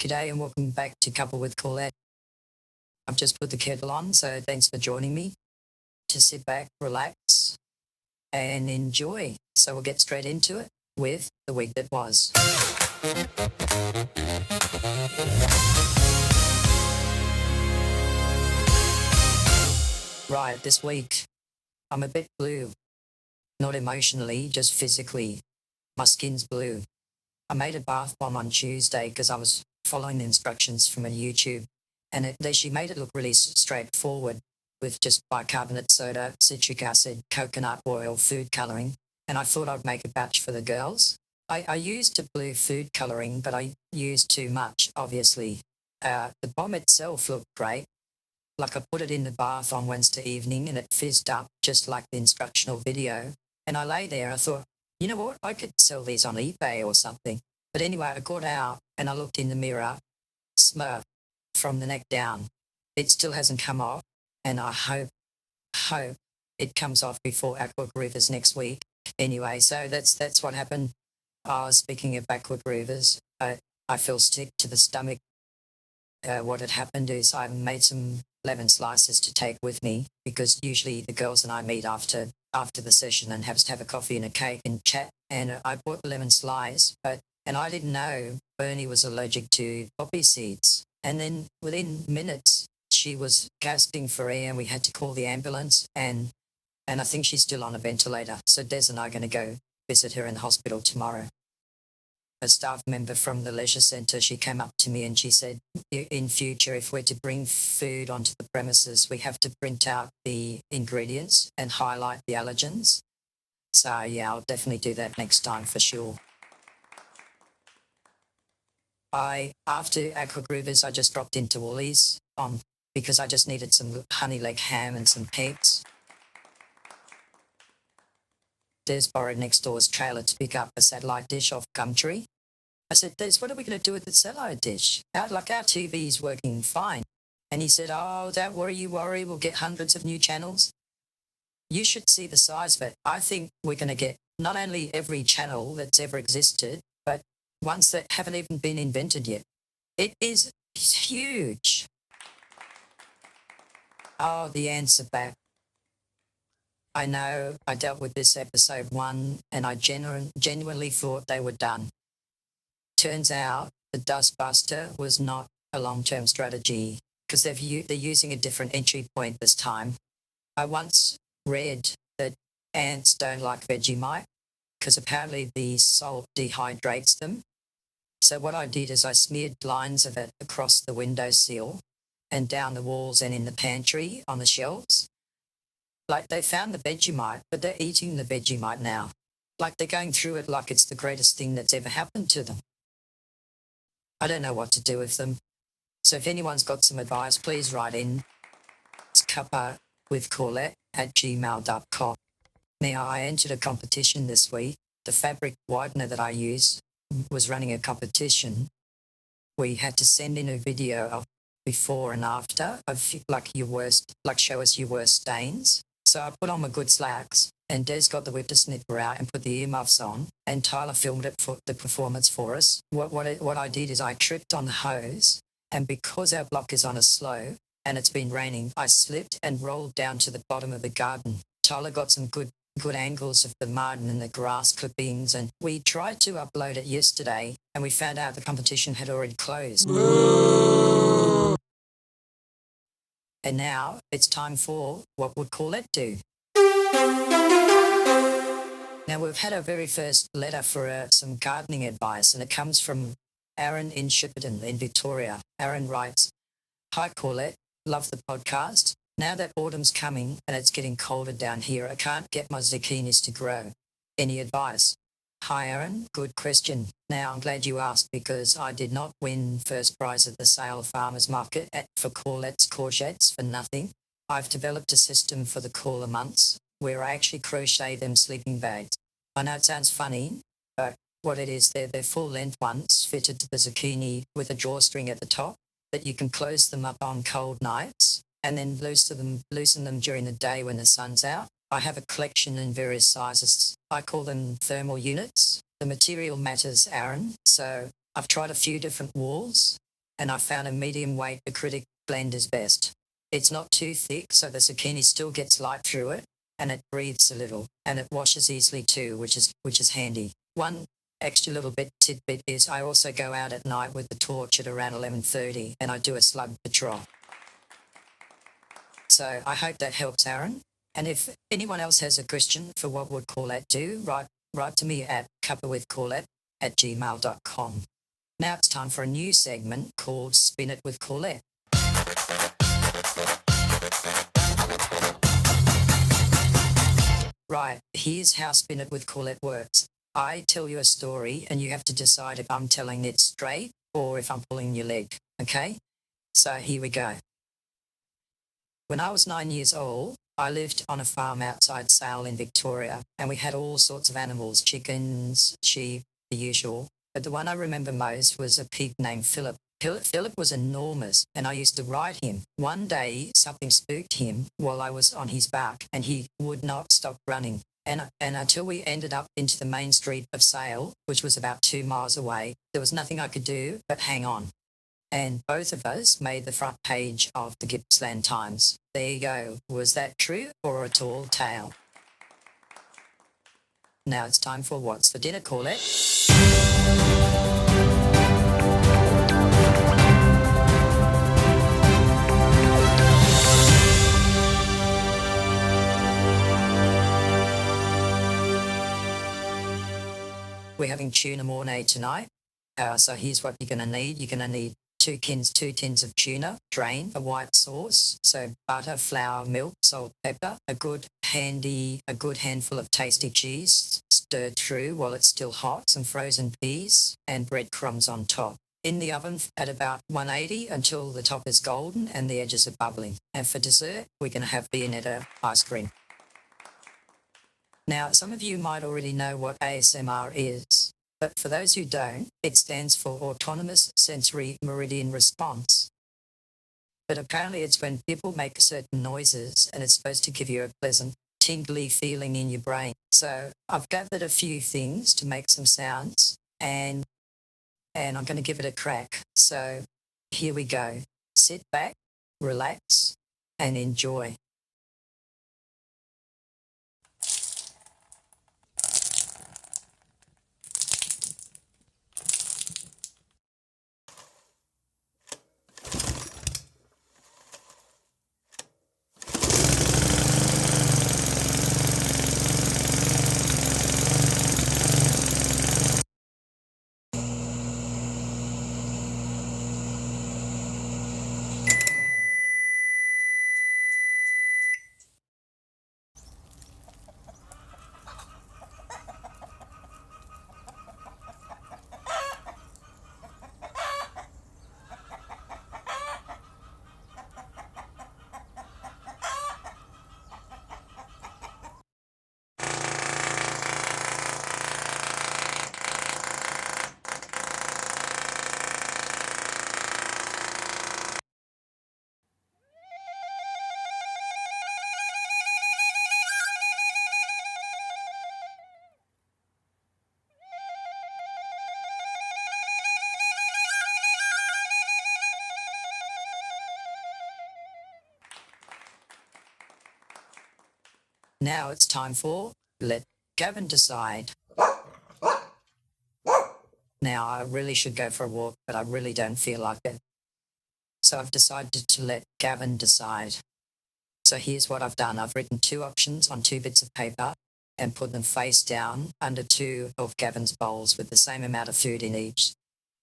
G'day and welcome back to Cuppa with Corlette. I've just put the kettle on, so thanks for joining me to sit back, relax, and enjoy. So we'll get straight into it with the week that was. Right, this week, I'm a bit blue. Not emotionally, just physically. My skin's blue. I made a bath bomb on Tuesday because I was following the instructions from a YouTube, and she made it look really straightforward with just bicarbonate soda, citric acid, coconut oil, food colouring, and I thought I'd make a batch for the girls. I used a blue food colouring, but I used too much, obviously. The bomb itself looked great. Like I put it in the bath on Wednesday evening and it fizzed up just like the instructional video. And I lay there, I thought, you know what, I could sell these on eBay or something. But anyway, I got out and I looked in the mirror, Smurf, from the neck down. It still hasn't come off, and I hope it comes off before Aqua Rivers next week. Anyway, so that's what happened. Speaking of backward rivers, I feel sick to the stomach. What had happened is I made some lemon slices to take with me, because usually the girls and I meet after the session and have a coffee and a cake and chat. And I bought the lemon slice, and I didn't know Bernie was allergic to poppy seeds. And then within minutes, she was gasping for air and we had to call the ambulance. And I think she's still on a ventilator. So Des and I are going to go visit her in the hospital tomorrow. A staff member from the leisure centre, she came up to me and she said, in future, if we're to bring food onto the premises, we have to print out the ingredients and highlight the allergens. So yeah, I'll definitely do that next time for sure. After Aqua Rivers, I just dropped into Woolies because I just needed some honey leg ham and some pigs. Des borrowed next door's trailer to pick up a satellite dish off Gumtree. I said, Des, what are we going to do with the satellite dish? Our TV's working fine. And he said, oh, don't worry, we'll get hundreds of new channels. You should see the size of it. I think we're going to get not only every channel that's ever existed, but ones that haven't even been invented yet. It's huge. Oh, the ants are back. I know I dealt with this episode 1 and I genuinely thought they were done. Turns out the dustbuster was not a long-term strategy because they're using a different entry point this time. I once read that ants don't like Vegemite because apparently the salt dehydrates them. So what I did is I smeared lines of it across the windowsill and down the walls and in the pantry on the shelves. Like they found the Vegemite, but they're eating the Vegemite now. Like they're going through it like it's the greatest thing that's ever happened to them. I don't know what to do with them. So if anyone's got some advice, please write in. It's cuppawithcorlette@gmail.com. Now, I entered a competition this week. The fabric whitener that I use was running a competition. We had to send in a video of before and after of show us your worst stains. So I put on my good slacks and Des got the whippersnipper out and put the earmuffs on and Tyler filmed it for the performance for us. What I did is I tripped on the hose, and because our block is on a slope and it's been raining, I slipped and rolled down to the bottom of the garden. Tyler got some good angles of the mud and the grass clippings, and we tried to upload it yesterday and we found out the competition had already closed. And now it's time for What Would Corlette Do? Now, we've had our very first letter for some gardening advice, and it comes from Aaron in Shepparton in Victoria. Aaron writes, Hi Corlette, love the podcast. Now that autumn's coming and it's getting colder down here, I can't get my zucchinis to grow. Any advice? Hi Aaron, good question. Now I'm glad you asked because I did not win first prize at the Sale Farmers Market for Corlette's courgettes for nothing. I've developed a system for the cooler months where I actually crochet them sleeping bags. I know it sounds funny, but what it is, they're full length ones fitted to the zucchini with a drawstring at the top that you can close them up on cold nights and then loosen them during the day when the sun's out. I have a collection in various sizes. I call them thermal units. The material matters, Aaron. So I've tried a few different wools. and I found a medium weight acrylic blend is best. It's not too thick, so the zucchini still gets light through it, and it breathes a little, and it washes easily too, which is handy. One extra little tidbit is I also go out at night with the torch at around 11:30, and I do a slug patrol. So I hope that helps, Aaron. And if anyone else has a question for what would Corlette do, write to me at cuppawithcorlette@gmail.com. Now it's time for a new segment called Spin It with Corlette. Right, here's how Spin It with Corlette works. I tell you a story and you have to decide if I'm telling it straight or if I'm pulling your leg, okay? So here we go. When I was 9 years old, I lived on a farm outside Sale in Victoria, and we had all sorts of animals, chickens, sheep, the usual. But the one I remember most was a pig named Philip. Philip was enormous, and I used to ride him. One day, something spooked him while I was on his back, and he would not stop running. And until we ended up into the main street of Sale, which was about 2 miles away, there was nothing I could do but hang on. And both of us made the front page of the Gippsland Times. There you go. Was that true or a tall tale? Now it's time for What's for Dinner, Corlette. We're having tuna mornay tonight. So here's what you're going to need. You're going to need two tins of tuna, drained, a white sauce, so butter, flour, milk, salt, pepper, a good handful of tasty cheese, stirred through while it's still hot, some frozen peas, and breadcrumbs on top. In the oven at about 180 until the top is golden and the edges are bubbling. And for dessert, we're going to have Viennetta ice cream. Now, some of you might already know what ASMR is. But for those who don't, it stands for Autonomous Sensory Meridian Response. But apparently it's when people make certain noises and it's supposed to give you a pleasant, tingly feeling in your brain. So I've gathered a few things to make some sounds and I'm going to give it a crack. So here we go. Sit back, relax, and enjoy. Now it's time for Let Gavin Decide. Now, I really should go for a walk, but I really don't feel like it. So I've decided to let Gavin decide. So here's what I've done. I've written 2 options on 2 bits of paper and put them face down under 2 of Gavin's bowls with the same amount of food in each.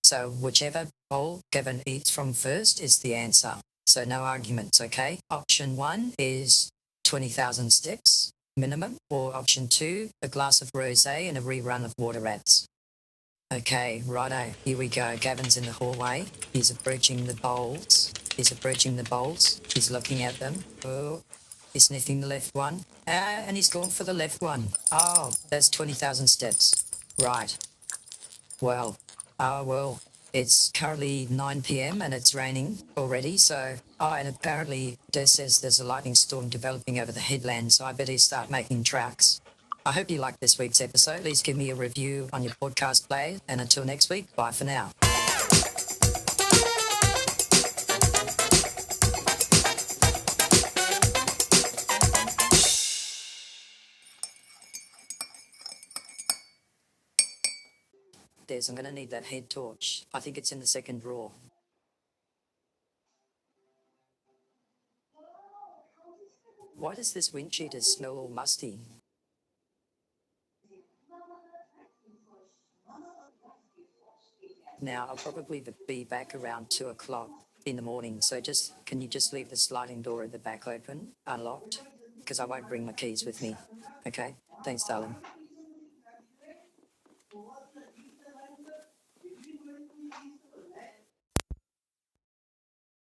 So whichever bowl Gavin eats from first is the answer. So no arguments, okay? Option 1 is 20,000 steps minimum, or option 2, a glass of rosé and a rerun of Water Rats. Okay, righto, here we go. Gavin's in the hallway. He's approaching the bowls. He's looking at them. Oh, he's sniffing the left one. And he's gone for the left one. Oh, that's 20,000 steps. Right. Well, it's currently 9 p.m. and it's raining already. So, and apparently Des says there's a lightning storm developing over the headland. So I better start making tracks. I hope you liked this week's episode. Please give me a review on your podcast player. And until next week, bye for now. stairs. I'm going to need that head torch. I think it's in the second drawer. Why does this wind cheater smell all musty? Now, I'll probably be back around 2 o'clock in the morning. So can you just leave the sliding door at the back open, unlocked? Because I won't bring my keys with me. Okay? Thanks, darling.